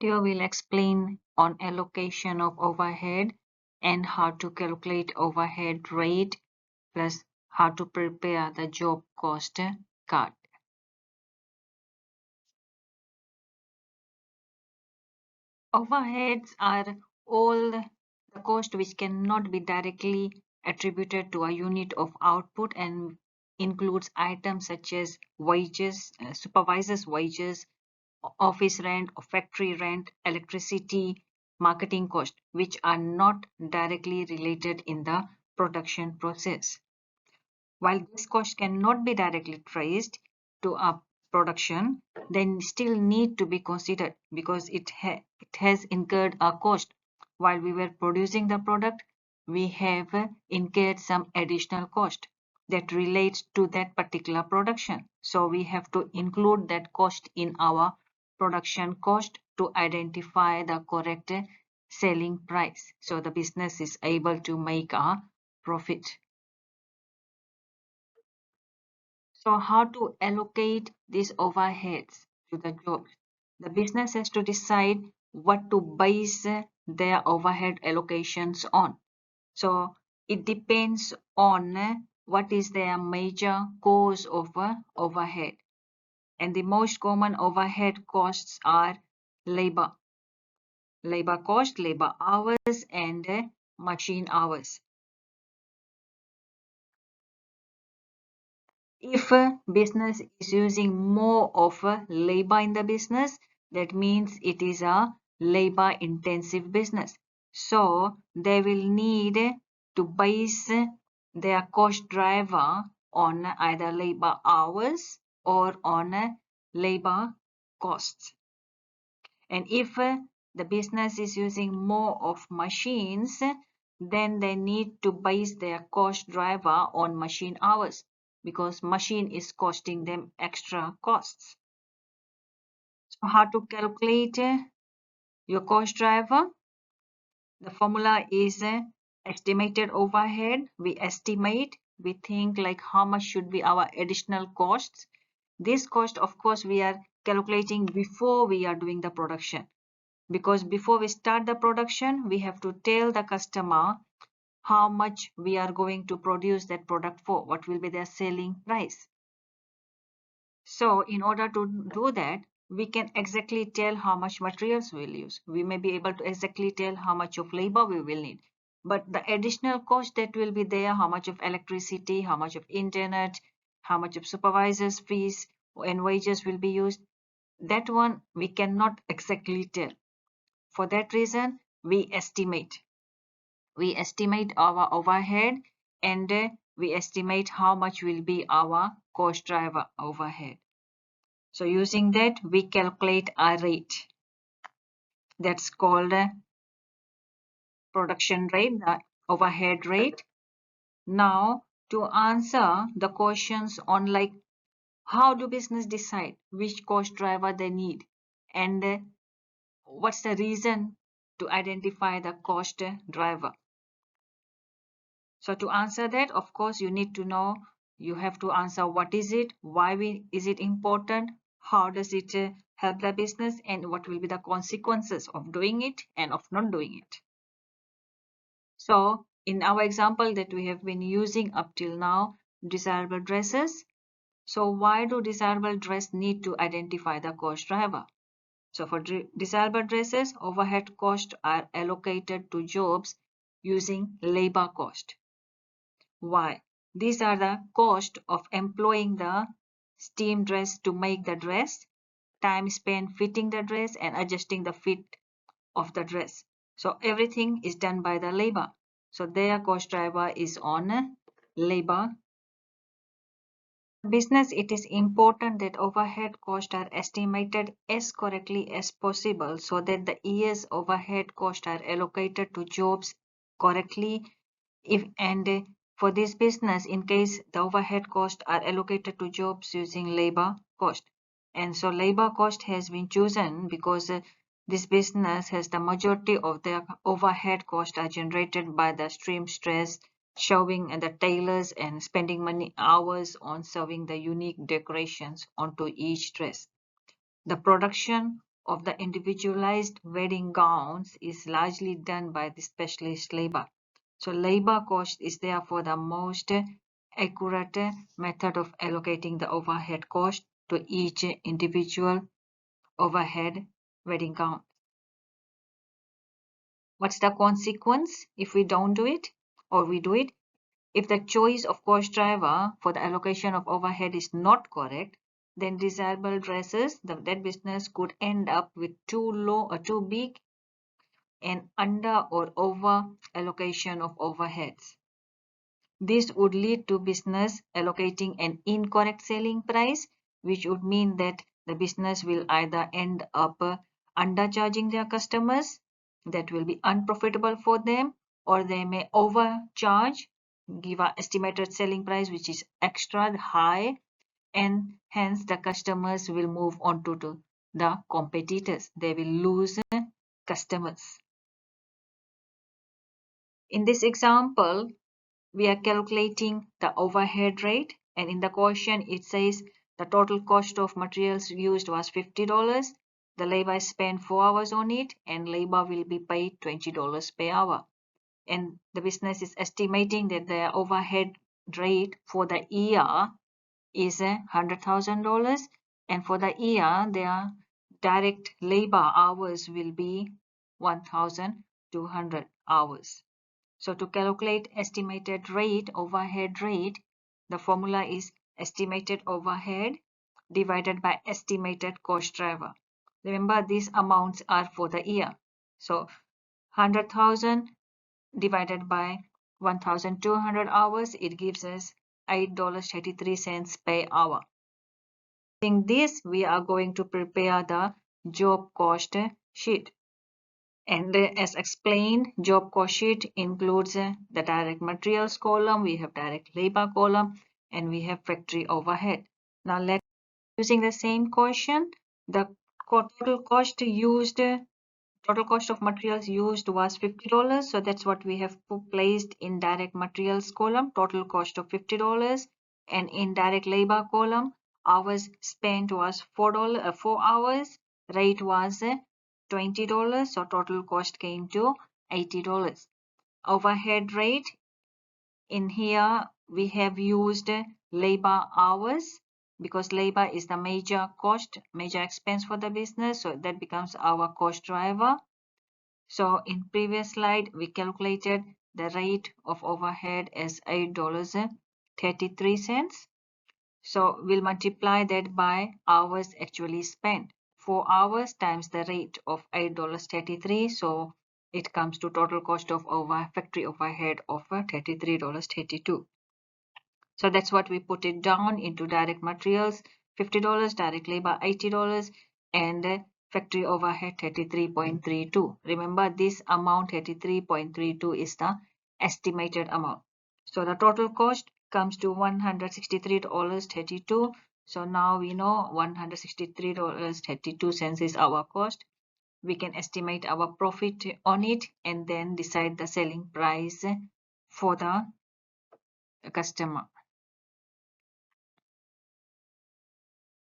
Here we'll explain on allocation of overhead and how to calculate overhead rate plus how to prepare the job cost card. Overheads are all the cost which cannot be directly attributed to a unit of output and includes items such as wages, supervisors' wages, office rent, or factory rent, electricity, marketing cost, which are not directly related in the production process. While this cost cannot be directly traced to a production, they still need to be considered because it has incurred a cost. While we were producing the product, we have incurred some additional cost that relates to that particular production. So we have to include that cost in our production cost to identify the correct selling price. So the business is able to make a profit. So how to allocate these overheads to the jobs? The business has to decide what to base their overhead allocations on. So it depends on what is their major cause of overhead. And the most common overhead costs are labor, labor cost, labor hours, and machine hours. If a business is using more of a labor in the business, that means it is a labor intensive business. So they will need to base their cost driver on either labor hours or on labor costs. And if the business is using more of machines, then they need to base their cost driver on machine hours because machine is costing them extra costs. So how to calculate your cost driver? The formula is estimated overhead. We estimate, we think like how much should be our additional costs. This cost, of course, we are calculating before we are doing the production. Because before we start the production, we have to tell the customer how much we are going to produce that product for, what will be their selling price. So in order to do that, we can exactly tell how much materials we'll use. We may be able to exactly tell how much of labor we will need. But the additional cost that will be there, how much of electricity, how much of internet, how much of supervisors' fees and wages will be used, that one we cannot exactly tell. For that reason, we estimate. We estimate our overhead and we estimate how much will be our cost driver overhead. So using that, we calculate a rate. That's called production rate, the overhead rate. Now, to answer the questions on like how do business decide which cost driver they need and what's the reason to identify the cost driver. So to answer that, of course, you need to know, you have to answer what is it, why is it important, how does it help the business, and what will be the consequences of doing it and of not doing it. So in our example that we have been using up till now, desirable dresses. So why do desirable dress need to identify the cost driver? So for desirable dresses, overhead costs are allocated to jobs using labor cost. Why? These are the cost of employing the steam dress to make the dress, time spent fitting the dress and adjusting the fit of the dress. So everything is done by the labor. So their cost driver is on labor. Business, it is important that overhead costs are estimated as correctly as possible so that the year's overhead costs are allocated to jobs correctly. If and for this business, in case the overhead costs are allocated to jobs using labor cost. And so labor cost has been chosen because this business has the majority of their overhead costs are generated by the seamstress, sewing and the tailors and spending many hours on sewing the unique decorations onto each dress. The production of the individualized wedding gowns is largely done by the specialist labor. So labor cost is therefore the most accurate method of allocating the overhead cost to each individual overhead wedding gown. What's the consequence if we don't do it or we do it? If the choice of cost driver for the allocation of overhead is not correct, then desirable dresses, that business could end up with too low or too big and under or over allocation of overheads. This would lead to business allocating an incorrect selling price, which would mean that the business will either end up undercharging their customers, that will be unprofitable for them, or they may overcharge, give an estimated selling price which is extra high, and hence the customers will move on to the competitors. They will lose customers. In this example, we are calculating the overhead rate, and in the question it says the total cost of materials used was $50. The labor spent 4 hours on it, and labor will be paid $20 per hour. And the business is estimating that their overhead rate for the year is $100,000, and for the year their direct labor hours will be 1,200 hours. So to calculate estimated rate, overhead rate, the formula is estimated overhead divided by estimated cost driver. Remember, these amounts are for the year. So 100,000 divided by 1,200 hours, it gives us $8.33 per hour. Using this, we are going to prepare the job cost sheet. And as explained, job cost sheet includes the direct materials column, we have direct labor column, and we have factory overhead. Now let's using the same question, the total cost of materials used was $50. So that's what we have placed in direct materials column, total cost of $50, and in direct labor column, hours spent was $4, 4 hours, rate was $20, so total cost came to $80. Overhead rate, in here we have used labor hours because labor is the major cost, major expense for the business, so that becomes our cost driver. So in previous slide we calculated the rate of overhead as $8.33. So we'll multiply that by hours actually spent. 4 hours times the rate of $8.33. So it comes to total cost of factory overhead of $33.32. So that's what we put it down into direct materials, $50, direct labor, $80, and factory overhead 33.32. Remember, this amount 33.32 is the estimated amount. So the total cost comes to $163.32. So now we know $163.32 is our cost. We can estimate our profit on it and then decide the selling price for the customer.